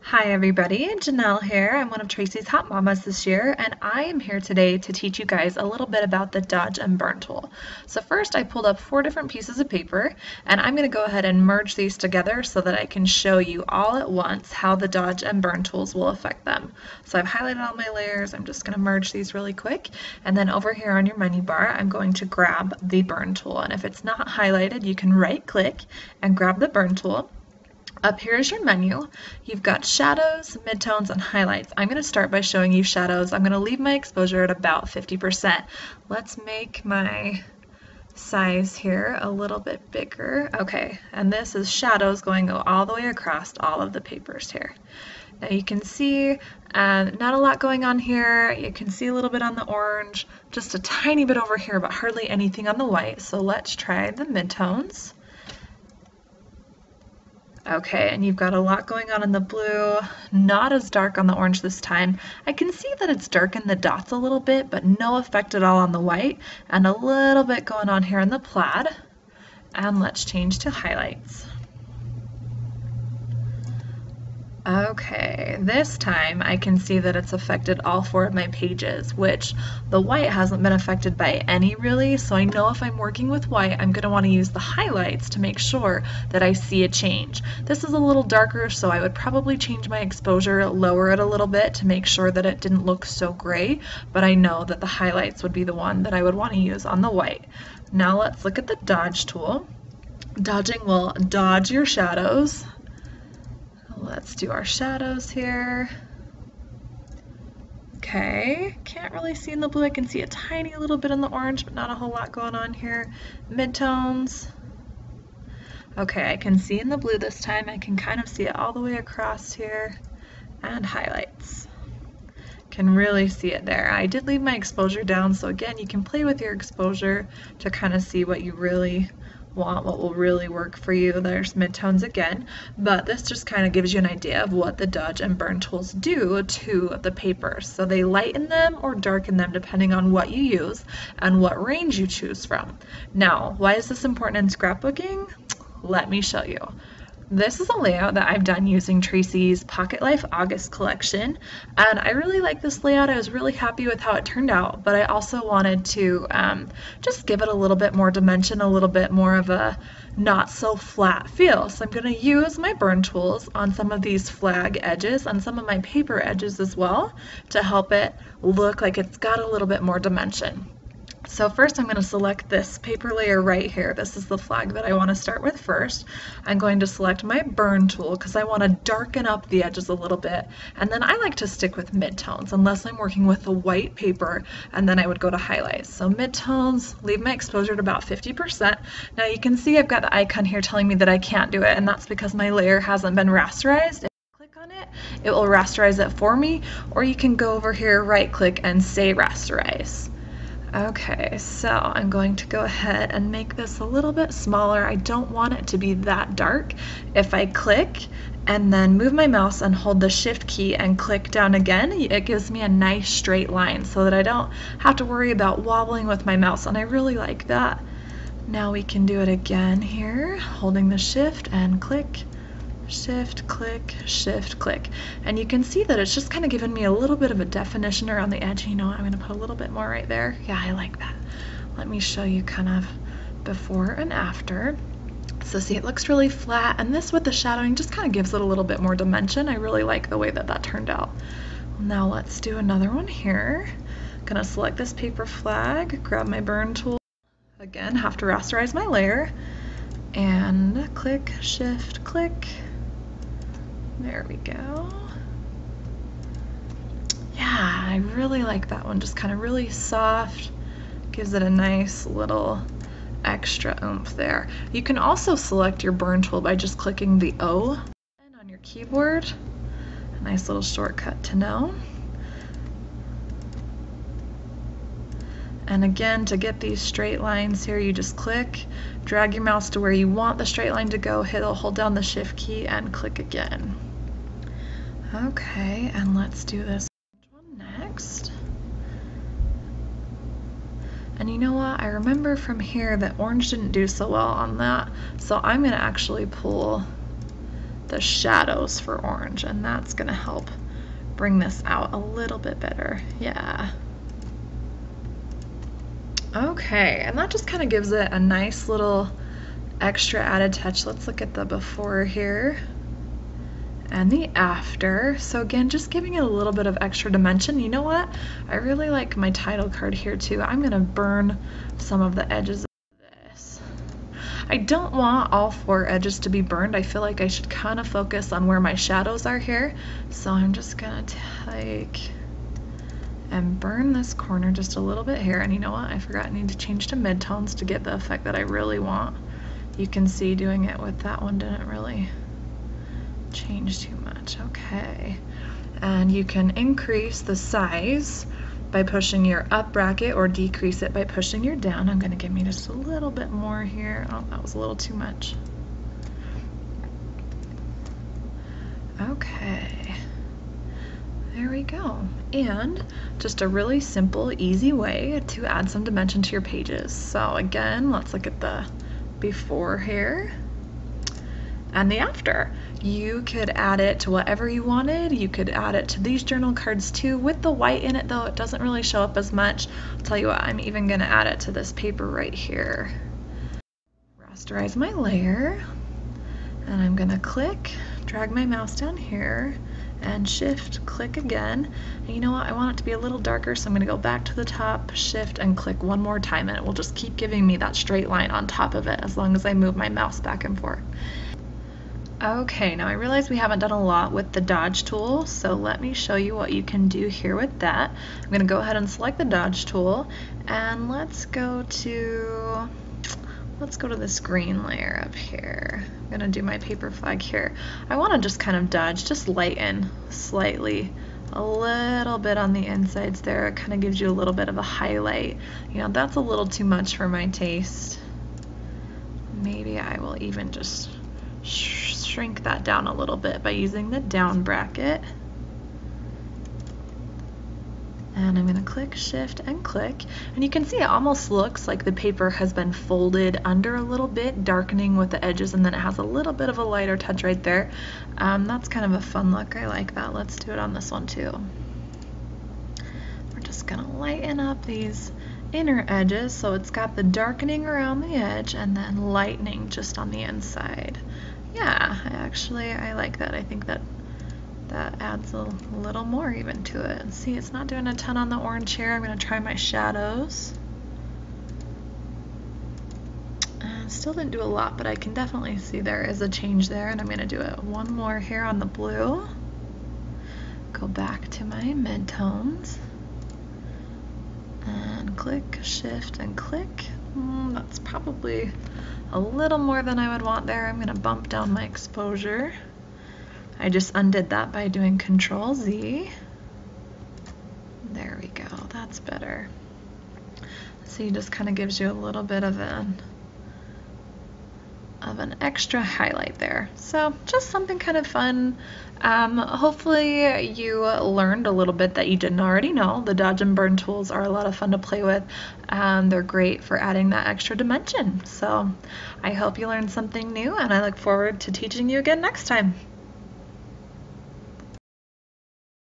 Hi everybody, Janelle here. I'm one of Tracy's hot mamas this year, and I am here today to teach you guys a little bit about the dodge and burn tool. So first I pulled up 4 different pieces of paper, and I'm going to go ahead and merge these together so that I can show you all at once how the dodge and burn tools will affect them. So I've highlighted all my layers. I'm just going to merge these really quick, and then over here on your menu bar I'm going to grab the burn tool, and if it's not highlighted you can right click and grab the burn tool. Up here is your menu. You've got shadows, midtones, and highlights. I'm going to start by showing you shadows. I'm going to leave my exposure at about 50%. Let's make my size here a little bit bigger. Okay, and this is shadows going all the way across all of the papers here. Now you can see not a lot going on here. You can see a little bit on the orange, just a tiny bit over here, but hardly anything on the white. So let's try the midtones. Okay, and you've got a lot going on in the blue, not as dark on the orange this time. I can see that it's darkened the dots a little bit, but no effect at all on the white, and a little bit going on here in the plaid. And let's change to highlights. Okay, this time I can see that it's affected all 4 of my pages, which the white hasn't been affected by any really, so I know if I'm working with white, I'm going to want to use the highlights to make sure that I see a change. This is a little darker, so I would probably change my exposure, lower it a little bit to make sure that it didn't look so gray, but I know that the highlights would be the one that I would want to use on the white. Now let's look at the dodge tool. Dodging will dodge your shadows. Let's do our shadows here. Okay, can't really see in the blue. I can see a tiny little bit in the orange, but not a whole lot going on here. Midtones. Okay, I can see in the blue this time. I can kind of see it all the way across here. And highlights. Can really see it there. I did leave my exposure down, so again, you can play with your exposure to kind of see what you really want, what will really work for you. There's midtones again, but this just kind of gives you an idea of what the dodge and burn tools do to the papers. So they lighten them or darken them depending on what you use and what range you choose from. Now, why is this important in scrapbooking? Let me show you. This is a layout that I've done using Tracy's Pocket Life August collection, and I really like this layout. I was really happy with how it turned out, but I also wanted to just give it a little bit more dimension, a little bit more of a not so flat feel. So I'm going to use my burn tools on some of these flag edges and some of my paper edges as well to help it look like it's got a little bit more dimension. So first I'm going to select this paper layer right here. This is the flag that I want to start with first. I'm going to select my burn tool because I want to darken up the edges a little bit. And then I like to stick with midtones unless I'm working with the white paper, and then I would go to highlights. So midtones, leave my exposure at about 50%. Now you can see I've got the icon here telling me that I can't do it, and that's because my layer hasn't been rasterized. On it, it will rasterize it for me, or you can go over here, right click, and say rasterize. Okay, so I'm going to go ahead and make this a little bit smaller. I don't want it to be that dark. If I click and then move my mouse and hold the shift key and click down again, it gives me a nice straight line so that I don't have to worry about wobbling with my mouse, and I really like that. Now we can do it again here, holding the shift and click. Shift, click, shift, click. And you can see that it's just kind of given me a little bit of a definition around the edge. You know what, I'm going to put a little bit more right there. Yeah, I like that. Let me show you kind of before and after. So see, it looks really flat, and this with the shadowing just kind of gives it a little bit more dimension. I really like the way that that turned out. Now let's do another one here. I'm going to select this paper flag, grab my burn tool. Again, have to rasterize my layer. And click, shift, click. There we go. Yeah, I really like that one. Just kind of really soft. Gives it a nice little extra oomph there. You can also select your burn tool by just clicking the O on your keyboard. A nice little shortcut to know. And again, to get these straight lines here, you just click, drag your mouse to where you want the straight line to go, hold down the shift key and click again. Okay, and let's do this one next. And you know what, I remember from here that orange didn't do so well on that, so I'm going to actually pull the shadows for orange, and that's gonna help bring this out a little bit better. Yeah. Okay, and that just kind of gives it a nice little extra added touch. Let's look at the before here and the after. So again, just giving it a little bit of extra dimension. You know what? I really like my title card here too. I'm gonna burn some of the edges of this. I don't want all 4 edges to be burned. I feel like I should kind of focus on where my shadows are here. So I'm just gonna take and burn this corner just a little bit here. And you know what? I forgot I need to change to midtones to get the effect that I really want. You can see doing it with that one didn't really change too much. Okay. And you can increase the size by pushing your up bracket or decrease it by pushing your down. I'm gonna give me just a little bit more here. Oh, that was a little too much. Okay. There we go. And just a really simple, easy way to add some dimension to your pages. So again, let's look at the before here and the after. You could add it to whatever you wanted. You could add it to these journal cards too. With the white in it though, it doesn't really show up as much. I'll tell you what, I'm even gonna add it to this paper right here. Rasterize my layer, and I'm gonna click, drag my mouse down here, and shift, click again. And you know what, I want it to be a little darker, so I'm gonna go back to the top, shift, and click one more time, and it will just keep giving me that straight line on top of it as long as I move my mouse back and forth. Okay, now I realize we haven't done a lot with the dodge tool, so let me show you what you can do here with that. I'm gonna go ahead and select the dodge tool, and let's go to this green layer up here. I'm gonna do my paper flag here. I wanna just kind of dodge, just lighten slightly, a little bit on the insides there. It kind of gives you a little bit of a highlight. You know, that's a little too much for my taste. Maybe I will even just shrink that down a little bit by using the down bracket. And I'm going to click, shift, and click. And you can see it almost looks like the paper has been folded under a little bit, darkening with the edges, and then it has a little bit of a lighter touch right there. That's kind of a fun look. I like that. Let's do it on this one too. We're just going to lighten up these inner edges so it's got the darkening around the edge and then lightening just on the inside. Yeah, I like that. I think that adds a little more even to it. See, it's not doing a ton on the orange here. I'm going to try my shadows. Still didn't do a lot, but I can definitely see there is a change there, and I'm going to do it one more here on the blue. Go back to my midtones and click, shift, and click. That's probably a little more than I would want there. I'm going to bump down my exposure. I just undid that by doing Control Z. There we go, that's better. See, it just kind of gives you a little bit of an extra highlight there. So just something kind of fun. Hopefully you learned a little bit that you didn't already know. The dodge and burn tools are a lot of fun to play with. They're great for adding that extra dimension. So I hope you learned something new, and I look forward to teaching you again next time.